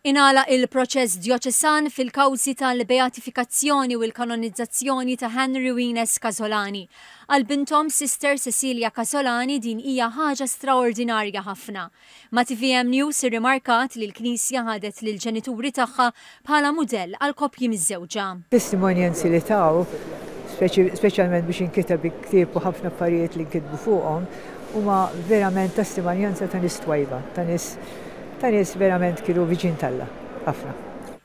Inala il-proċess dioċesan fil-kawżi tal-beatifikazzjoni u l-kanonizzazzjoni ta' Henry Wines Casolani. Għal-bintom Sister Cecilia Casolani din hija ħaġa straordinarja ħafna. Ma' TVM News irrimarkat li l-Knisja ħadet lil ġenituri tagħha bħala mudell għal koppji miż-żewġa. Testimonjanzi li taw, speċjalment biex inkiteb ktieb u ħafna affarijiet li nkitbu fuqhom, huma verament testimonjanza ta' nies twajba, ta' nies verament kienu viġin talla, ħafna.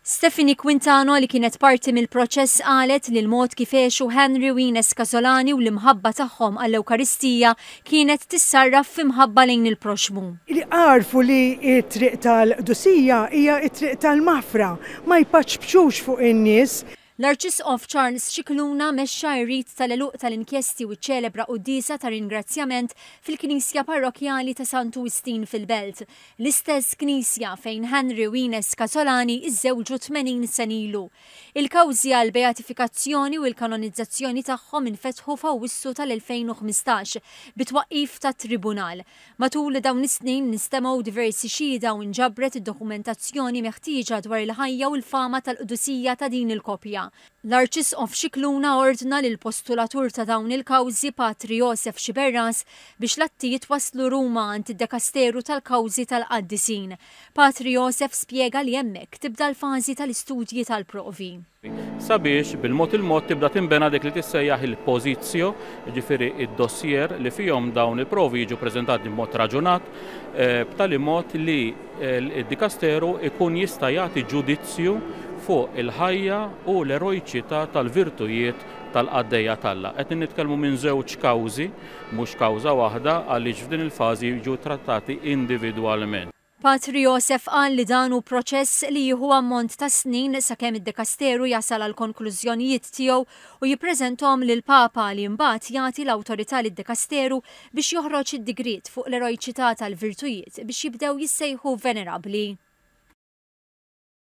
Stephanie Quintano li kienet parti mill-proċess qalet li l-mod kif għexu Henry Wines Casolani u l-imħabba tagħhom għall-Ewkaristija kienet tissarraf f'imħabba lejn il-proxmu. Li għarfu li t-triq tal-qdusija hija t-triq tal-mafra, ma jpaċbxux fuq in-nies. L-Arċisqof Charles Scicluna mexxa r-rit tal-eluq tal-inkjesti u ċelebra qudiesa ta' ringrazzjament fil-Knisja Parrokjali ta' Sant'Augustin fil-Belt, l-istess knisja fejn Henry Wines Casolani iżżewġu 80 sen ilu. Il-kawżi għal beatifikazzjoni u l-kanonizzazzjoni tagħhom infetħu f'Awwissu tal-2015 bit-twaqqif tat-tribunal. Matul dawn is-snin nistemgħu diversi xhieda u nġabret id-dokumentazzjoni meħtieġa dwar il-ħajja u l-fama tal-qdusija ta' din il-koppja. L-Arċisqof Scicluna ordna lil postulatur ta' dawn il-kawżi Patri Josef Xiberras biex l-attijiet waslu Ruma għand id-Dekasteru tal-Kawżi tal-Qaddisin. Patri Josef spjega li hemmhekk tibda l-fażi tal-istudji tal-provi. Sabiex bil-mod il-mod tibda timbena dik li tissejjaħ il-pożizzjo, ġifieri id-dossier li fihom dawn il-provi jiġu preżentati b'mod raġunat, b'tali mod li d-Dikasteru ikun jista' jagħti ġudizzju fuq il-ħajja u l-erojċità tal-virtujiet tal-qaddejja talla. Qed nitkellmu minn żewġ kawżi, mhux kawża waħda għaliex f'din il-fażi jiġu trattati individwalment. Patri Josef qal li dan hu proċess li jieħu ammont ta' snin sakemm id-Dekasteru jasal għal konklużjonijiet tiegħu u jippreżenthom lil Papa li mbagħad jagħti l-awtorità lid-Dekasteru biex joħroġ id-digriet fuq l-erojċità tal-virtujiet biex jibdew jissejħu venerabbli.